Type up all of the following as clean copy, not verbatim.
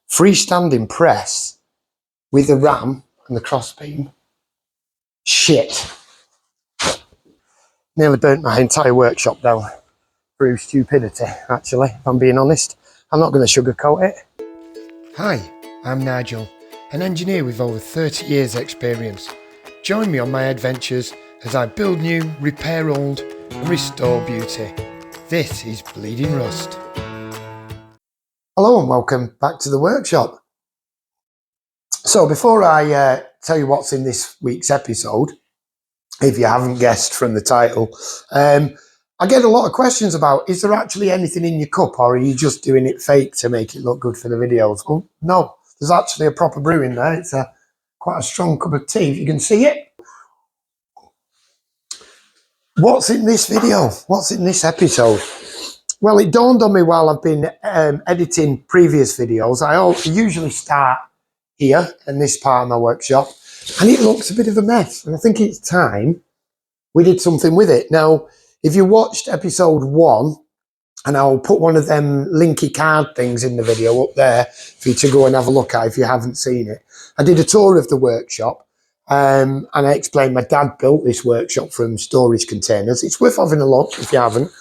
freestanding press with the ram and the crossbeam. Shit. Nearly burnt my entire workshop down through stupidity, actually, if I'm being honest. I'm not going to sugarcoat it. Hi, I'm Nigel, an engineer with over 30 years experience. Join me on my adventures as I build new, repair old and restore beauty. This is Bleeding Rust. Hello and welcome back to the workshop. So before I tell you what's in this week's episode, if you haven't guessed from the title, I get a lot of questions about, is there actually anything in your cup, or are you just doing it fake to make it look good for the videos? Well, no, there's actually a proper brew in there. It's quite a strong cup of tea, if you can see it. What's in this video? What's in this episode? Well, it dawned on me while I've been editing previous videos. I usually start here in this part of my workshop, and it looks a bit of a mess. And I think it's time we did something with it. Now, if you watched episode 1, and I'll put one of them linky card things in the video up there for you to go and have a look at if you haven't seen it. I did a tour of the workshop, and I explained my dad built this workshop from storage containers. It's worth having a look if you haven't.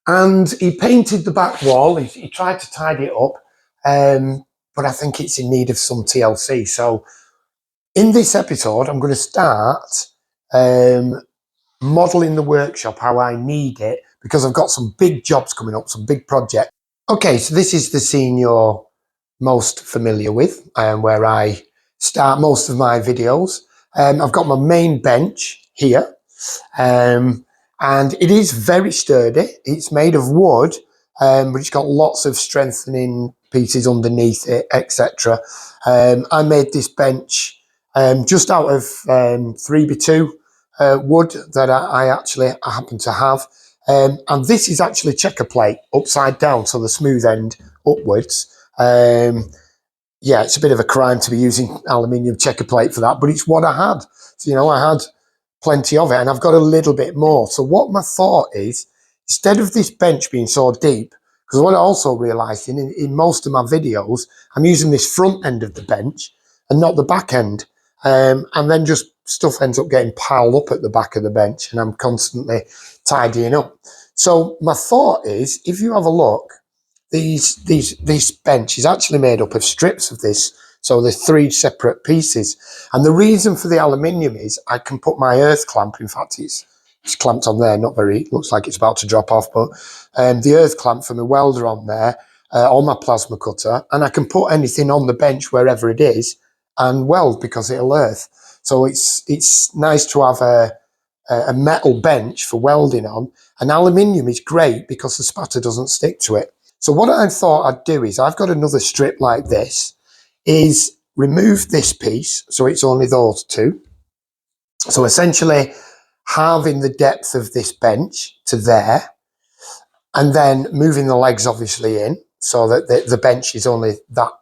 And he painted the back wall. He tried to tidy it up, but I think it's in need of some TLC. So in this episode, I'm going to start modelling the workshop how I need it, because I've got some big jobs coming up, some big projects. Okay, so this is the scene you're most familiar with, where I start most of my videos. I've got my main bench here, and it is very sturdy. It's made of wood, but it's got lots of strengthening pieces underneath it, etc. I made this bench just out of 3x2 wood that I happen to have. And this is actually checker plate upside down, so the smooth end upwards. Yeah, it's a bit of a crime to be using aluminium checker plate for that, but it's what I had. So, you know, I had plenty of it, and I've got a little bit more. So what my thought is, instead of this bench being so deep, because what I also realised in most of my videos, I'm using this front end of the bench and not the back end. And then just stuff ends up getting piled up at the back of the bench, and I'm constantly tidying up. So my thought is, if you have a look, this bench is actually made up of strips of this. So there's 3 separate pieces. And the reason for the aluminium is I can put my earth clamp, in fact it's clamped on there, not very, looks like it's about to drop off, but the earth clamp for my welder on there, on my plasma cutter, and I can put anything on the bench wherever it is and weld, because it'll earth. So it's nice to have a metal bench for welding on, and aluminium is great because the spatter doesn't stick to it. So what I thought I'd do is, I've got another strip like this, is remove this piece, so it's only those 2. So essentially halving the depth of this bench to there, and then moving the legs obviously in, so that the bench is only that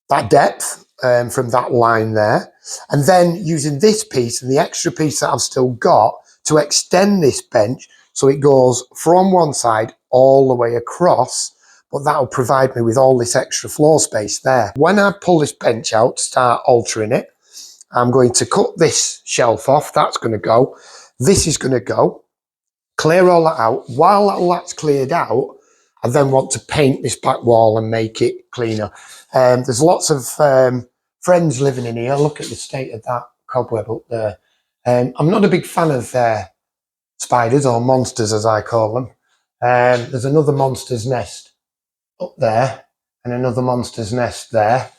that depth from that line there, and then using this piece and the extra piece that I've still got to extend this bench so it goes from one side all the way across, but that'll provide me with all this extra floor space there. When I pull this bench out to start altering it, I'm going to cut this shelf off. That's going to go. This is going to go. Clear all that out. While that's cleared out, I then want to paint this back wall and make it cleaner. There's lots of friends living in here. Look at the state of that cobweb up there. I'm not a big fan of spiders, or monsters as I call them. There's another monster's nest up there and another monster's nest there.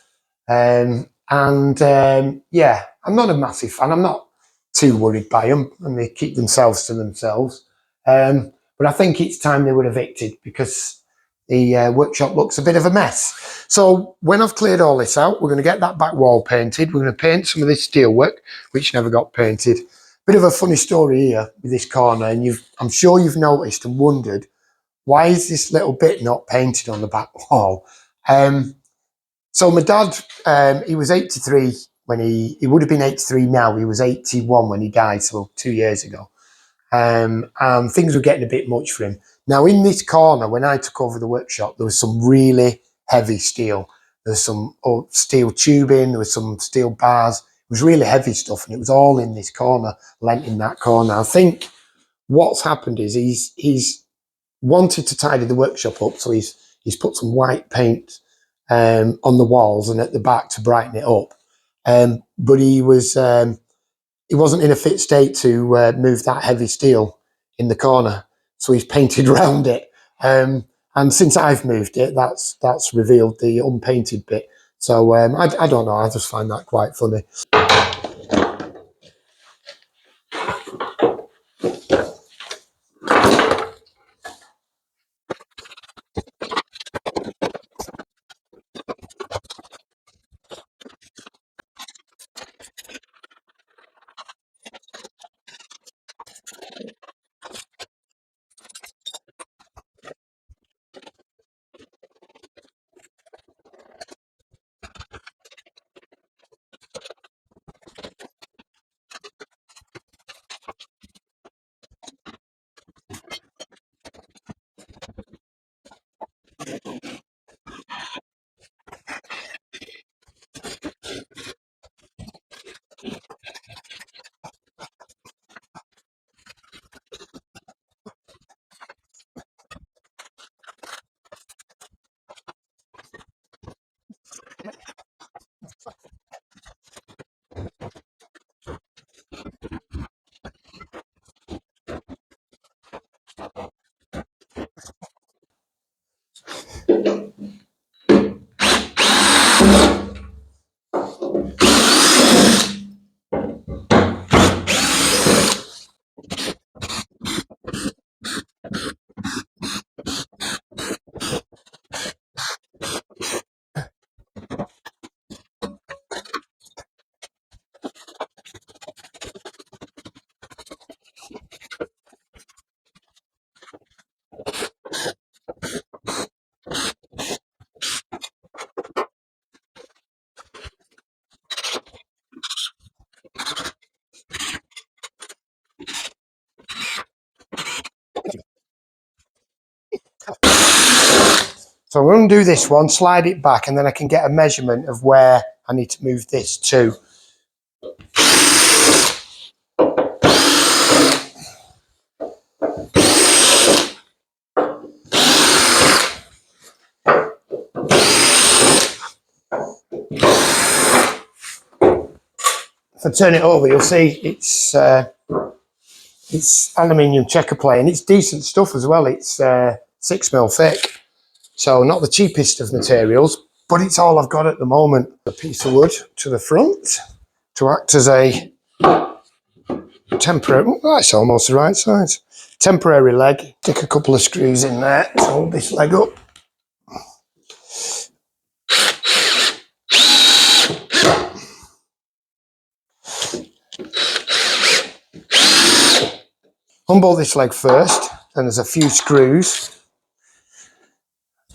Yeah, I'm not a massive fan. I'm not too worried by them, and they keep themselves to themselves. But I think it's time they were evicted, because the workshop looks a bit of a mess. So when I've cleared all this out, we're going to get that back wall painted. We're going to paint some of this steelwork, which never got painted. Bit of a funny story here with this corner, and I'm sure you've noticed and wondered, why is this little bit not painted on the back wall? So my dad, he was 83 when he would have been 83 now. He was 81 when he died, so 2 years ago. And things were getting a bit much for him. Now in this corner, when I took over the workshop, there was some really heavy steel. There's some steel tubing, there was some steel bars. It was really heavy stuff, and it was all in this corner, lent in that corner. I think what's happened is he's wanted to tidy the workshop up, so he's put some white paint on the walls and at the back to brighten it up. But he wasn't in a fit state to move that heavy steel in the corner, so he's painted around it. And since I've moved it, that's revealed the unpainted bit. So I don't know. I just find that quite funny. So I'm going to do this one, slide it back, and then I can get a measurement of where I need to move this to. If I turn it over, you'll see it's aluminium checker plate, and it's decent stuff as well. It's 6mm thick, so not the cheapest of materials, but it's all I've got at the moment. A piece of wood to the front to act as a temporary, oh, that's almost the right size, temporary leg. Stick a couple of screws in there to hold this leg up. Unbolt this leg first, and there's a few screws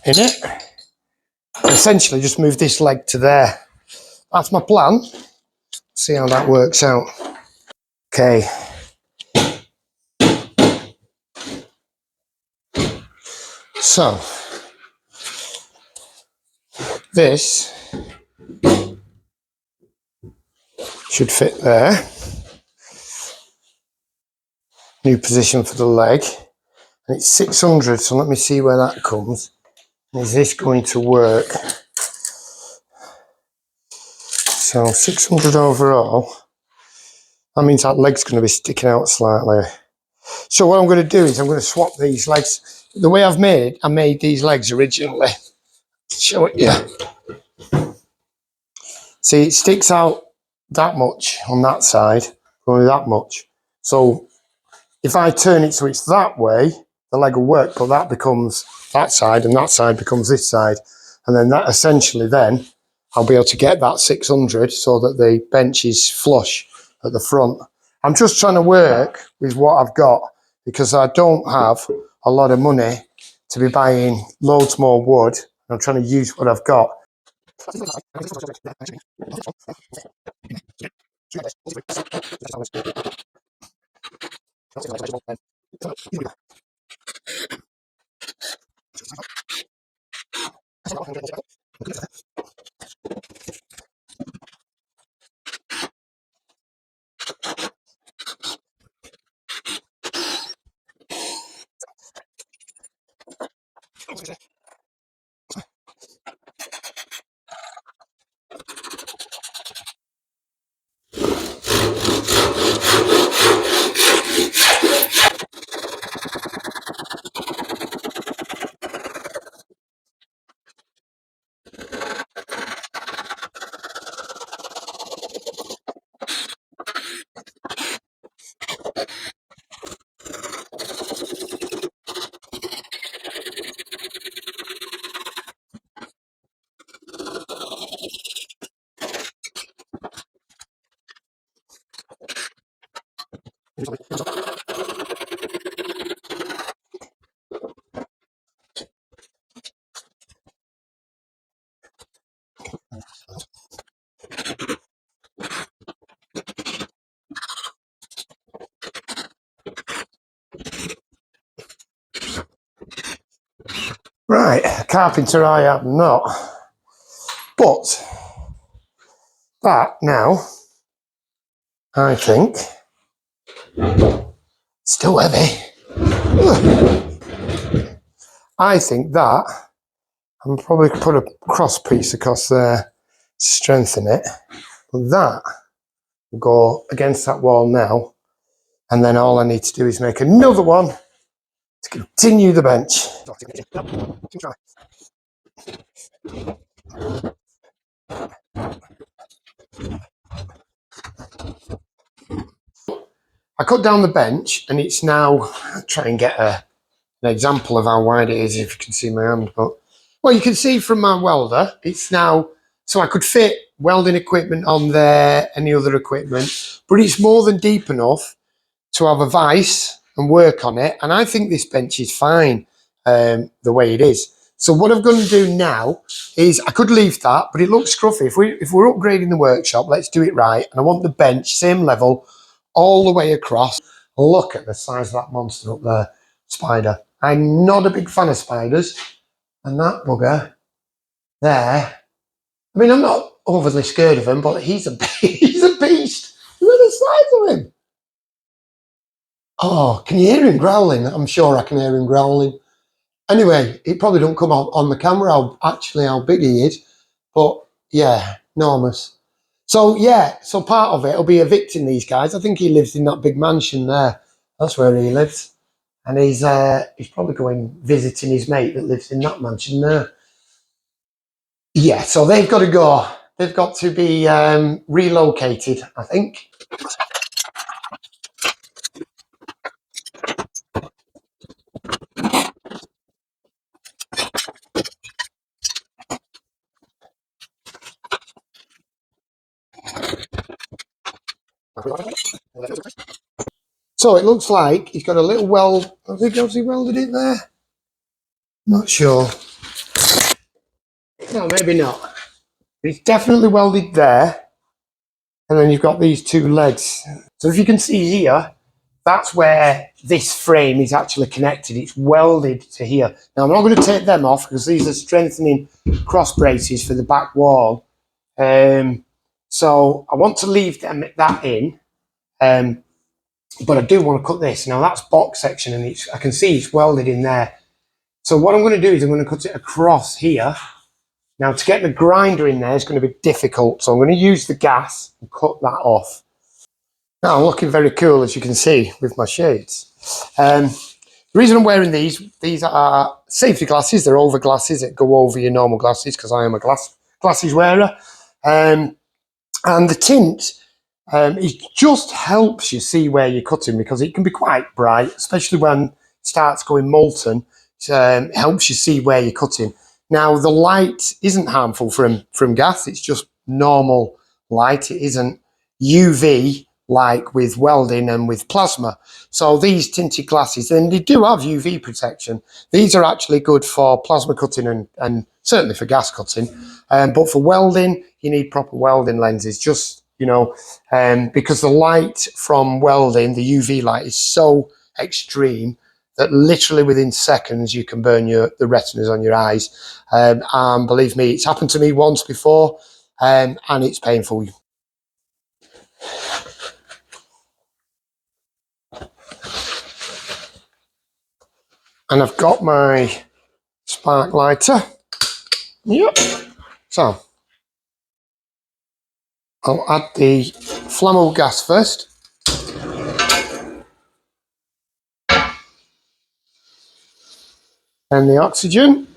in it. Essentially just move this leg to there. That's my plan. See how that works out. Okay. So this should fit there. New position for the leg. And it's 600, so let me see where that comes. Is this going to work? So 600 overall. That means that leg's going to be sticking out slightly. So what I'm going to do is I'm going to swap these legs. The way I made these legs originally. Show it, yeah. See, it sticks out that much on that side, only that much. So if I turn it so it's that way, the leg will work, but that becomes that side and that side becomes this side. And then that essentially then I'll be able to get that 600 so that the bench is flush at the front. I'm just trying to work with what I've got because I don't have a lot of money to be buying loads more wood. I'm trying to use what I've got. Right, carpenter I am not. But that now, I think, still heavy. I think that, I'm probably put a cross piece across there to strengthen it. But that will go against that wall now. And then all I need to do is make another one to continue the bench. I cut down the bench and it's now, I'll try and get an example of how wide it is if you can see my hand. But well, you can see from my welder, it's now, so I could fit welding equipment on there, any other equipment, but it's more than deep enough to have a vise and work on it. And I think this bench is fine the way it is. So what I'm going to do now is I could leave that, but it looks scruffy. If we're upgrading the workshop, let's do it right. And I want the bench same level all the way across. Look at the size of that monster up there, spider. I'm not a big fan of spiders. And that bugger there, I mean, I'm not overly scared of him, but he's a he's a beast. Look at the size of him. Oh, can you hear him growling? I'm sure I can hear him growling. Anyway, it probably don't come on the camera how big he is, but yeah, enormous. So yeah, so part of it will be evicting these guys. I think he lives in that big mansion there. That's where he lives, and he's probably going visiting his mate that lives in that mansion there. Yeah, so they've got to go. They've got to be relocated, I think. So it looks like he's got a little weld. I think has he welded it there? Not sure. No, maybe not. It's definitely welded there. And then you've got these two legs. So if you can see here, that's where this frame is actually connected. It's welded to here. Now I'm not going to take them off because these are strengthening cross braces for the back wall. So I want to leave that in. But I do want to cut this. Now that's box section and I can see it's welded in there. So what I'm going to do is I'm going to cut it across here. Now to get the grinder in there is going to be difficult. So I'm going to use the gas and cut that off. Now I'm looking very cool, as you can see, with my shades. The reason I'm wearing these are safety glasses. They're over glasses that go over your normal glasses because I am a glasses wearer. And the tint, it just helps you see where you're cutting because it can be quite bright, especially when it starts going molten. It helps you see where you're cutting. Now, the light isn't harmful from gas. It's just normal light. It isn't UV like with welding and with plasma. So these tinted glasses, and they do have UV protection. These are actually good for plasma cutting and certainly for gas cutting. But for welding, you need proper welding lenses, just, you know, because the light from welding, the UV light, is so extreme that literally within seconds you can burn the retinas on your eyes. And believe me, it's happened to me once before, and it's painful. And I've got my spark lighter. Yep. So I'll add the flammable gas first. And the oxygen.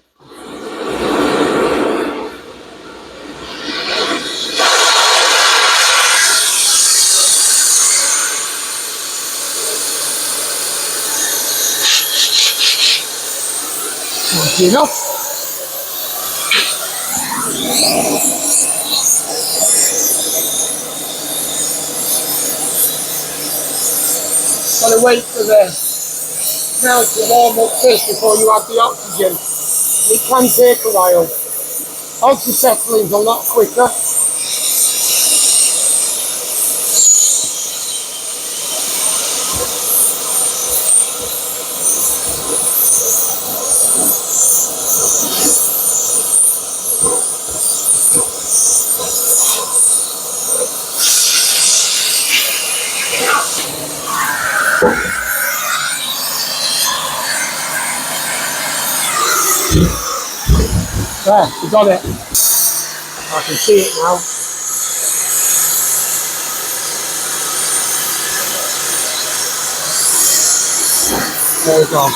Enough. Gotta wait for the smell to warm up first before you add the oxygen. It can take a while. Oxyacetylene a lot quicker. There, we got it. I can see it now. There we go.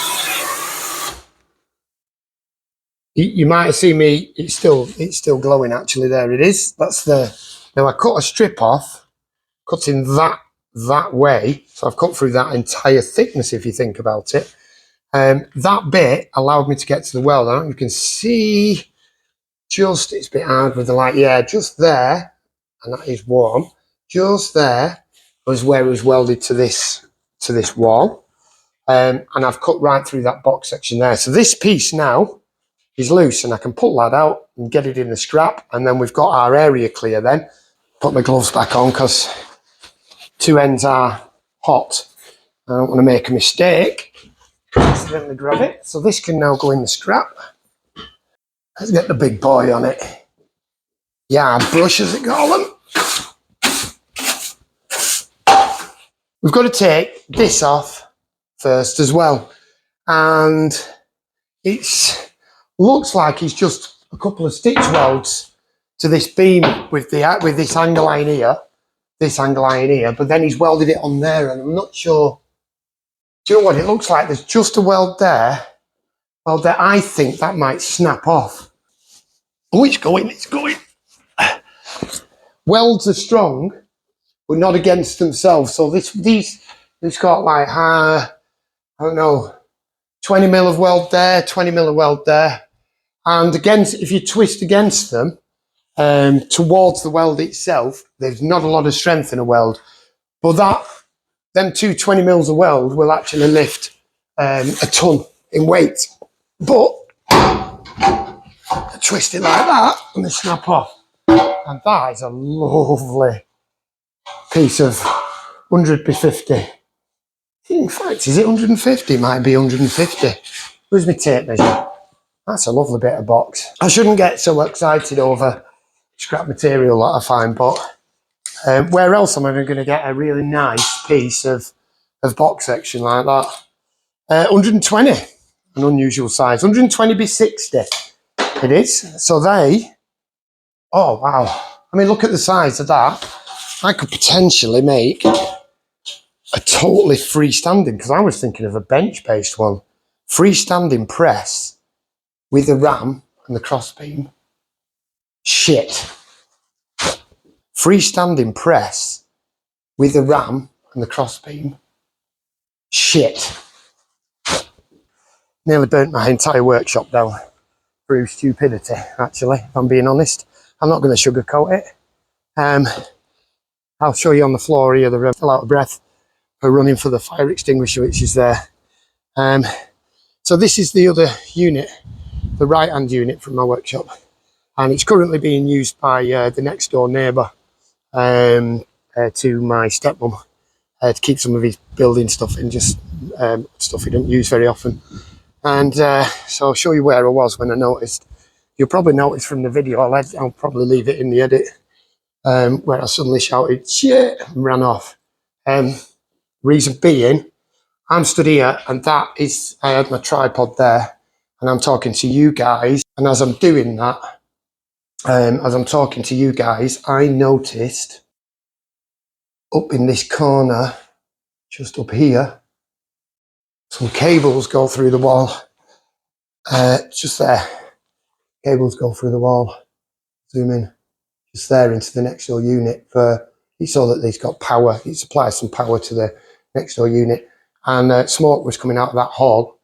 You might have seen me, it's still glowing actually. There it is. That's now I cut a strip off, cutting that way. So I've cut through that entire thickness if you think about it. That bit allowed me to get to the weld. I don't know if you can see, it's a bit hard with the light. Yeah, just there, and that is warm. Just there was where it was welded to this wall. And I've cut right through that box section there. So this piece now is loose, and I can pull that out and get it in the scrap, and then we've got our area clear then. Put my gloves back on because two ends are hot. I don't want to make a mistake. Accidentally grab it. So this can now go in the scrap. Let's get the big boy on it. Yard brush, as they call them. We've got to take this off first as well. And looks like it's just a couple of stitch welds to this beam with this angle line here, but then he's welded it on there, and I'm not sure. Do you know what it looks like? There's just a weld there. Well, there, I think that might snap off. Oh, it's going. Welds are strong, but not against themselves. So this got like, I don't know, 20 mil of weld there, 20 mil of weld there. And against, if you twist against them, towards the weld itself, there's not a lot of strength in a weld. But them 20 mils of weld will actually lift a ton in weight. But I twist it like that and they snap off. And that is a lovely piece of 100 by 50. In fact, is it 150? It might be 150. Where's my tape measure? That's a lovely bit of box. I shouldn't get so excited over scrap material that I find, but where else am I going to get a really nice piece of box section like that? 120, an unusual size. 120 by 60 it is. So oh wow. I mean, look at the size of that. I could potentially make a totally freestanding, because I was thinking of a bench-based one. Freestanding press with the ram and the crossbeam. Shit. Freestanding press with the ram and the crossbeam. Shit. Nearly burnt my entire workshop down through stupidity, actually, if I'm being honest. I'm not going to sugarcoat it. I'll show you on the floor here, the fell out of breath for running for the fire extinguisher, which is there. So this is the other unit, the right-hand unit from my workshop. And it's currently being used by the next door neighbour to my stepmom. to keep some of his building stuff in, just stuff he didn't use very often. And so I'll show you where I was when I noticed. You'll probably notice from the video, I'll probably leave it in the edit, where I suddenly shouted, shit, and ran off. Reason being, I'm stood here, and that is, I had my tripod there, and I'm talking to you guys. And as I'm doing that, as I'm talking to you guys, I noticed up in this corner, just up here, some cables go through the wall. Just there. Cables go through the wall. Zoom in. Just there into the next door unit for, so that it's got power. It supplies some power to the next door unit. And smoke was coming out of that hall.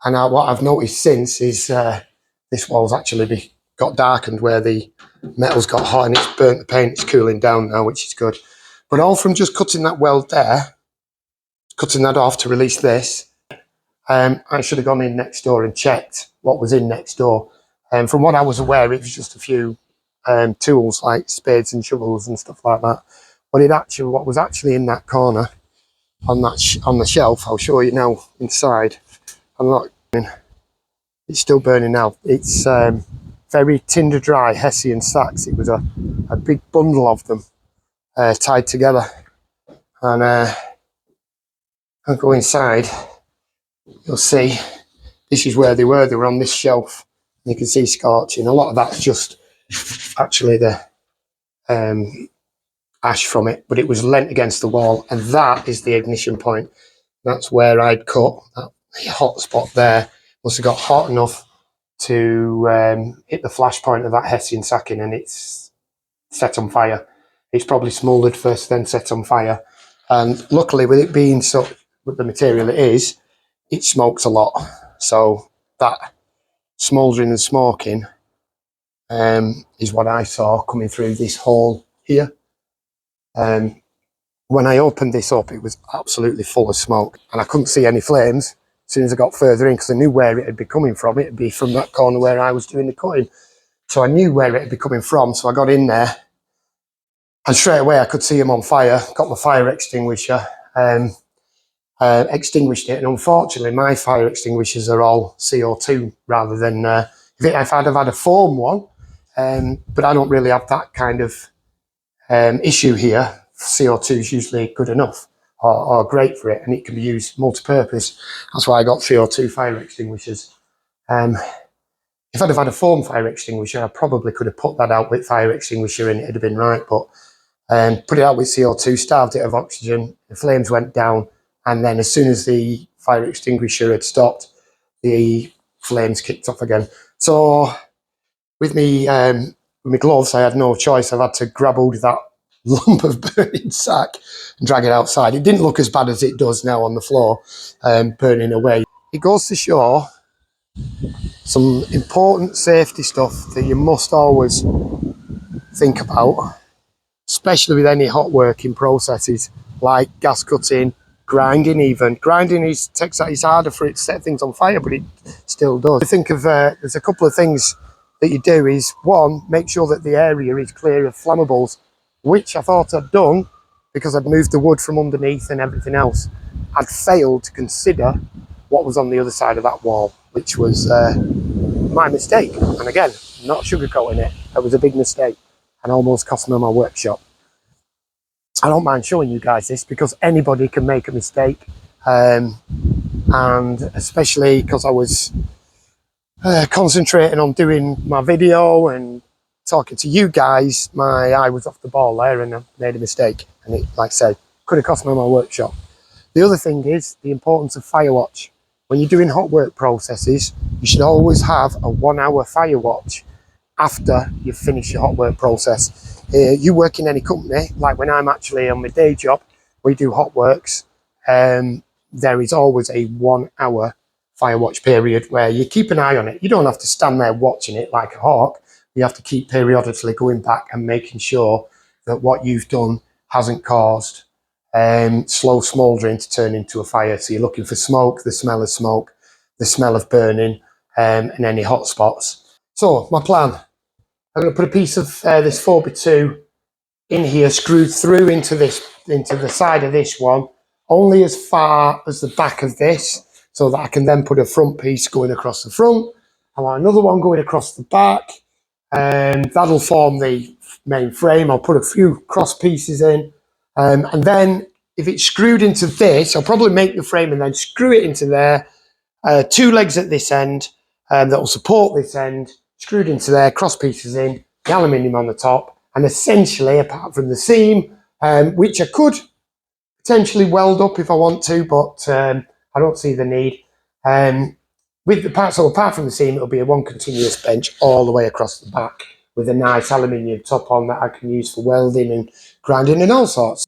And what I've noticed since is this wall's actually got darkened where the metal's got hot and it's burnt the paint. It's cooling down now, which is good. But all from just cutting that weld there, cutting that off to release this, I should have gone in next door and checked what was in next door. From what I was aware, it was just a few tools like spades and shovels and stuff like that. But what was actually in that corner on the shelf, I'll show you now inside. I'm not. It's still burning now. It's very tinder dry Hessian sacks. It was a big bundle of them tied together. And I'll go inside. You'll see this is where they were. They were on this shelf. And you can see scorching. A lot of that's just actually the ash from it, but it was lent against the wall, and that is the ignition point. That's where I'd cut. That hot spot there must have got hot enough to hit the flash point of that Hessian sacking, and it's set on fire. It's probably smouldered first, then set on fire. And luckily, with it being so, with the material it is, it smokes a lot. So that smouldering and smoking is what I saw coming through this hole here. When I opened this up, it was absolutely full of smoke, and I couldn't see any flames. As soon as I got further in, because I knew where it would be coming from, it'd be from that corner where I was doing the cutting. So I knew where it'd be coming from, so I got in there, and straight away I could see them on fire. Got my fire extinguisher, extinguished it, and unfortunately my fire extinguishers are all CO2 rather than, if I'd have had a foam one, but I don't really have that kind of issue here. CO2 is usually good enough or great for it, and it can be used multi-purpose. That's why I got CO2 fire extinguishers. If I'd have had a foam fire extinguisher, I probably could have put that out with fire extinguisher and it'd have been right, but put it out with CO2, starved it of oxygen, the flames went down, and then as soon as the fire extinguisher had stopped, the flames kicked off again. So with me gloves, I had no choice. I've had to grab hold of that lump of burning sack and drag it outside. It didn't look as bad as it does now on the floor, burning away. It goes to show some important safety stuff that you must always think about, especially with any hot working processes like gas cutting, grinding even. Grinding it's harder for it to set things on fire, but it still does. I think of, there's a couple of things that you do is, one, make sure that the area is clear of flammables, which I thought I'd done because I'd moved the wood from underneath and everything else. I'd failed to consider what was on the other side of that wall, which was my mistake. And again, not sugarcoating it, it was a big mistake and almost cost me my workshop. I don't mind showing you guys this because anybody can make a mistake, and especially because I was concentrating on doing my video and talking to you guys, my eye was off the ball there and I made a mistake, and it, like I say, could have cost me my workshop. The other thing is the importance of fire watch. When you're doing hot work processes, you should always have a 1 hour fire watch after you've finished your hot work process. You work in any company, like when I'm actually on my day job, we do hot works, there is always a 1 hour fire watch period where you keep an eye on it. You don't have to stand there watching it like a hawk. You have to keep periodically going back and making sure that what you've done hasn't caused slow smouldering to turn into a fire. So you're looking for smoke, the smell of smoke, the smell of burning, and any hot spots. So my plan, I'm going to put a piece of this 4x2 in here, screwed through into the side of this one, only as far as the back of this, so that I can then put a front piece going across the front. I want another one going across the back, and that'll form the main frame. I'll put a few cross pieces in, and then if it's screwed into this, I'll probably make the frame and then screw it into there. Two legs at this end that will support this end, screwed into there, cross pieces in, the aluminium on the top, and essentially, apart from the seam, which I could potentially weld up if I want to, but I don't see the need. With the part, so apart from the seam, it'll be a one continuous bench all the way across the back with a nice aluminium top on that I can use for welding and grinding and all sorts.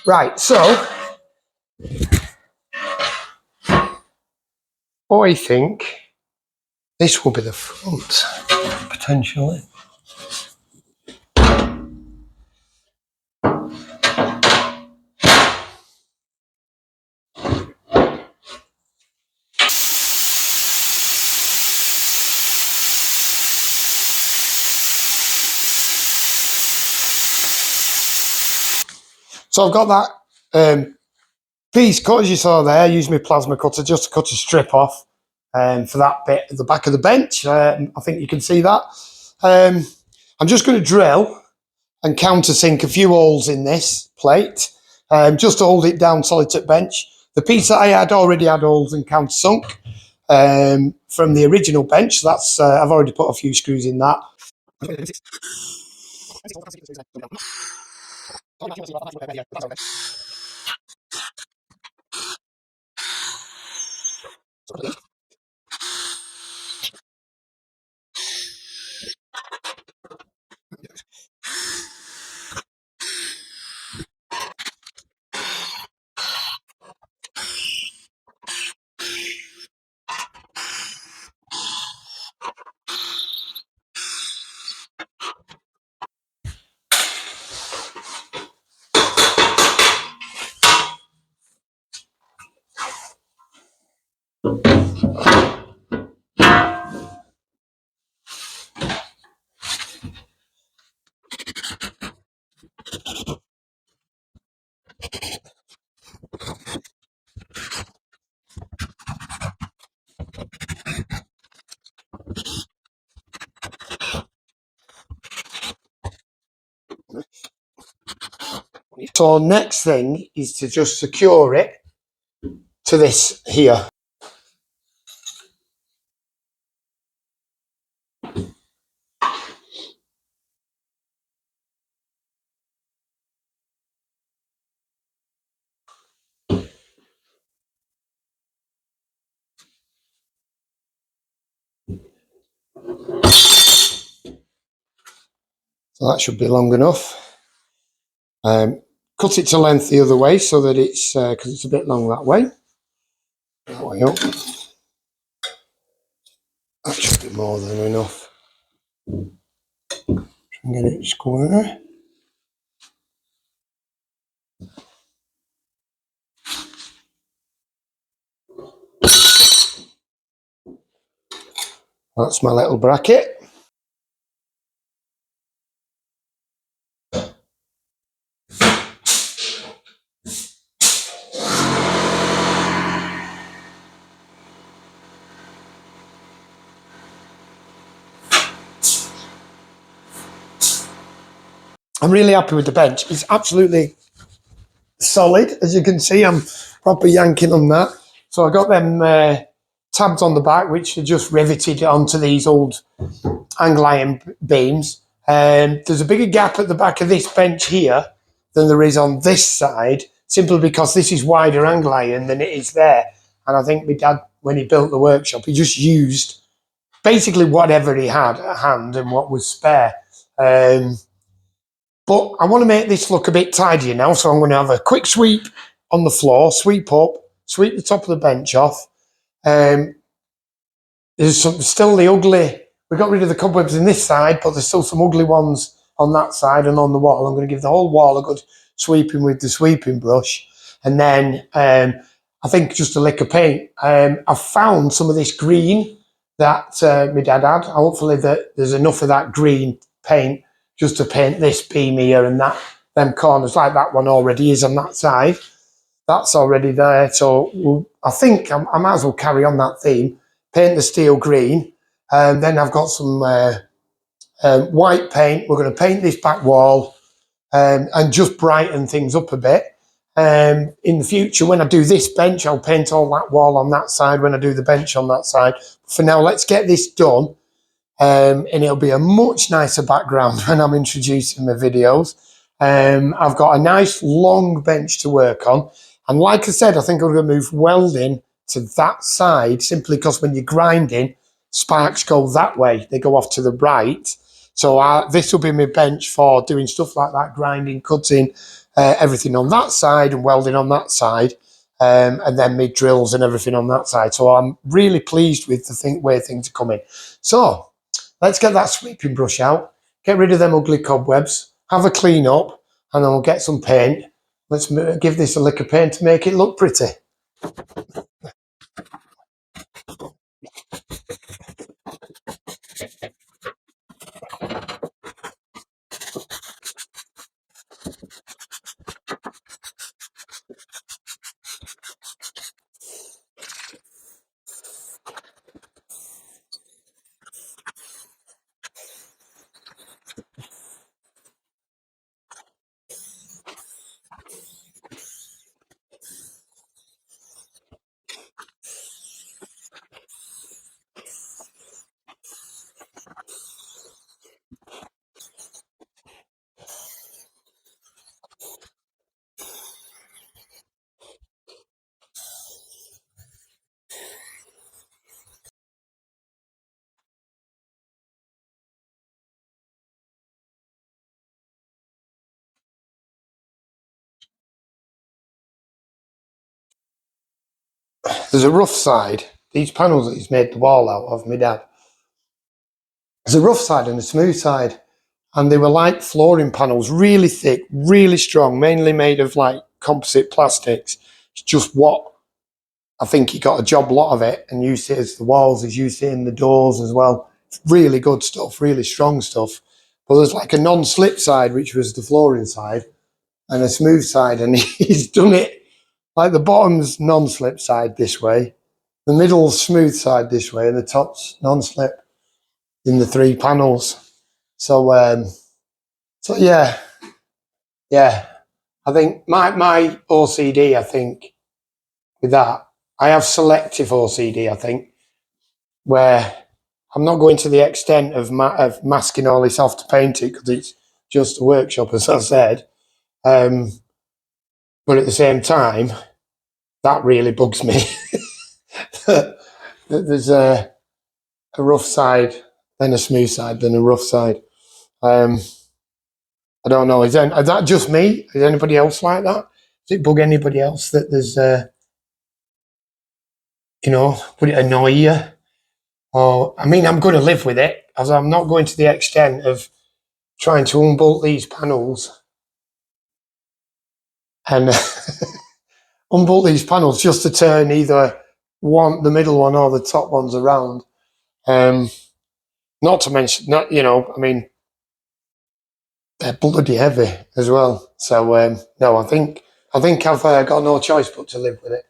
Right, so I think this will be the front, potentially. So I've got that piece cut, as you saw there. I used my plasma cutter just to cut a strip off for that bit at the back of the bench. I think you can see that. I'm just going to drill and countersink a few holes in this plate just to hold it down solid to bench. The piece that I had already had holes and countersunk from the original bench. That's I've already put a few screws in that. So next thing is to just secure it to this here. So that should be long enough. Cut it to length the other way so that it's, because it's a bit long that way. That way up. That should be more than enough. Get it square. That's my little bracket. I'm really happy with the bench. It's absolutely solid, as you can see. I'm proper yanking on that. So I got them tabs on the back, which are just riveted onto these old angle iron beams. There's a bigger gap at the back of this bench here than there is on this side, simply because this is wider angle iron than it is there. And I think my dad, when he built the workshop, he just used basically whatever he had at hand and what was spare. But I want to make this look a bit tidier now, so I'm going to have a quick sweep on the floor, sweep up, sweep the top of the bench off. There's still the ugly, we got rid of the cobwebs in this side, but there's still some ugly ones on that side and on the wall. I'm going to give the whole wall a good sweeping with the sweeping brush. And then I think just a lick of paint. I've found some of this green that my dad had. Hopefully there's enough of that green paint just to paint this beam here and that, them corners, like that one already is on that side. That's already there. So I think I might as well carry on that theme. Paint the steel green. Then I've got some white paint. We're going to paint this back wall and just brighten things up a bit. In the future, when I do this bench, I'll paint all that wall on that side when I do the bench on that side. For now, let's get this done. And it'll be a much nicer background when I'm introducing my videos. I've got a nice long bench to work on. And like I said, I think I'm going to move welding to that side simply because when you're grinding, sparks go that way. They go off to the right. So this will be my bench for doing stuff like that, grinding, cutting, everything on that side and welding on that side. And then my drills and everything on that side. So I'm really pleased with the way things are coming. So let's get that sweeping brush out, get rid of them ugly cobwebs, have a clean up, and then we'll get some paint. Let's give this a lick of paint to make it look pretty. There's a rough side. These panels that he's made the wall out of, my dad. There's a rough side and a smooth side. And they were like flooring panels, really thick, really strong, mainly made of like composite plastics. It's just what I think he got a job lot of it and used it as the walls, he's used it in the doors as well. Really good stuff, really strong stuff. But there's like a non-slip side, which was the flooring side, and a smooth side, and he's done it like the bottom's non-slip side this way, the middle's smooth side this way, and the top's non-slip in the three panels. So yeah. I think my OCD, I think with that, I have selective OCD. I think where I'm not going to the extent of masking all this off to paint it because it's just a workshop, as I said. But at the same time, that really bugs me. There's a rough side, then a smooth side, then a rough side. I don't know. Is that just me? Is anybody else like that? Does it bug anybody else that there's, would it annoy you? Or, I mean, I'm going to live with it, as I'm not going to the extent of trying to unbolt these panels and unbolt these panels just to turn either the middle one or the top ones around. Not to mention, I mean, they're bloody heavy as well. So no, I think I've got no choice but to live with it.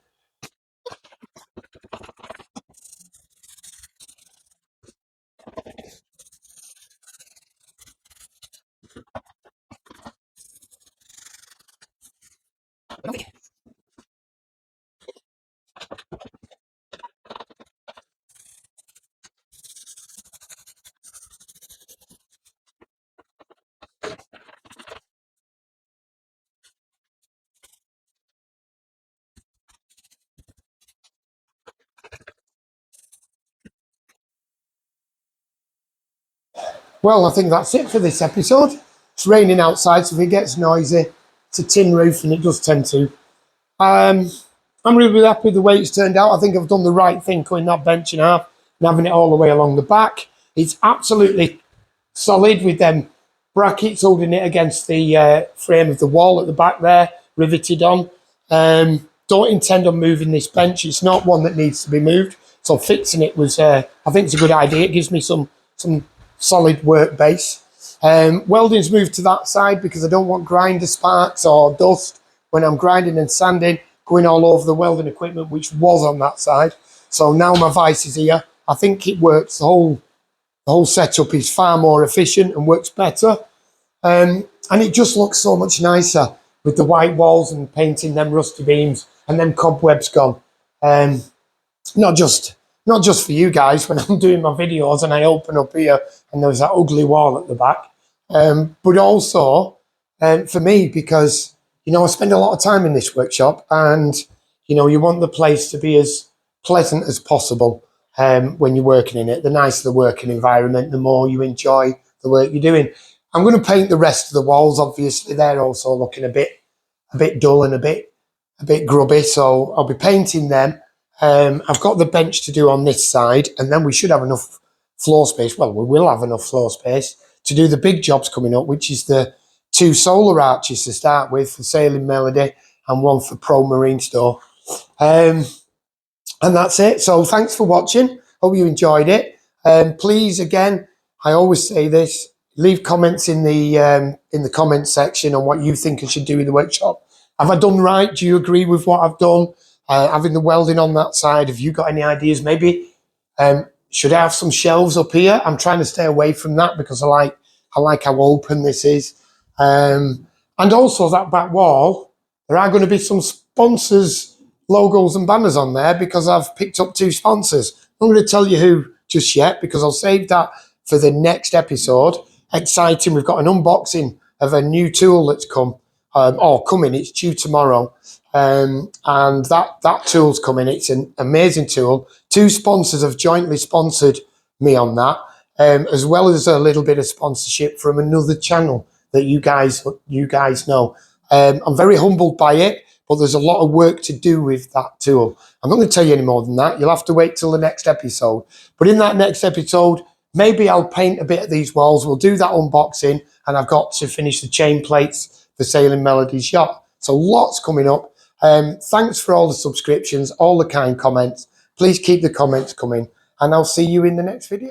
Well, I think that's it for this episode. It's raining outside, so if it gets noisy, it's a tin roof and it does tend to. I'm really happy with the way it's turned out. I think I've done the right thing cutting that bench in half and having it all the way along the back. It's absolutely solid with them brackets holding it against the frame of the wall at the back there, riveted on. Don't intend on moving this bench. It's not one that needs to be moved. So fixing it was, I think it's a good idea. It gives me some solid work base. Welding's moved to that side because I don't want grinder sparks or dust when I'm grinding and sanding going all over the welding equipment, which was on that side. So now my vise is here. I think it works. The whole setup is far more efficient and works better. And it just looks so much nicer with the white walls and painting them rusty beams and them cobwebs gone. Not just for you guys when I'm doing my videos and I open up here and there's that ugly wall at the back, but also for me because, you know, I spend a lot of time in this workshop and, you know, you want the place to be as pleasant as possible when you're working in it. The nicer the working environment, the more you enjoy the work you're doing. I'm going to paint the rest of the walls, obviously. They're also looking a bit dull and a bit grubby, so I'll be painting them. I've got the bench to do on this side, and then we should have enough floor space. Well, we will have enough floor space to do the big jobs coming up, which is the 2 solar arches to start with for Sailing Melody and one for Pro Marine Store. And that's it. So thanks for watching. Hope you enjoyed it. Please, again, I always say this, leave comments in the comments section on what you think I should do in the workshop. Have I done right? Do you agree with what I've done? Having the welding on that side, have you got any ideas? Maybe should I have some shelves up here? I'm trying to stay away from that because I like how open this is. And also that back wall, there are going to be some sponsors, logos and banners on there because I've picked up 2 sponsors. I'm going to tell you who just yet because I'll save that for the next episode. Exciting, we've got an unboxing of a new tool that's coming. It's due tomorrow. And that tool's coming. It's an amazing tool. 2 sponsors have jointly sponsored me on that, as well as a little bit of sponsorship from another channel that you guys know. I'm very humbled by it, but there's a lot of work to do with that tool. I'm not going to tell you any more than that. You'll have to wait till the next episode. But in that next episode, maybe I'll paint a bit of these walls. We'll do that unboxing, and I've got to finish the chain plates for Sailing Melody's yacht. So lots coming up. Thanks for all the subscriptions, all the kind comments. Please keep the comments coming, and I'll see you in the next video.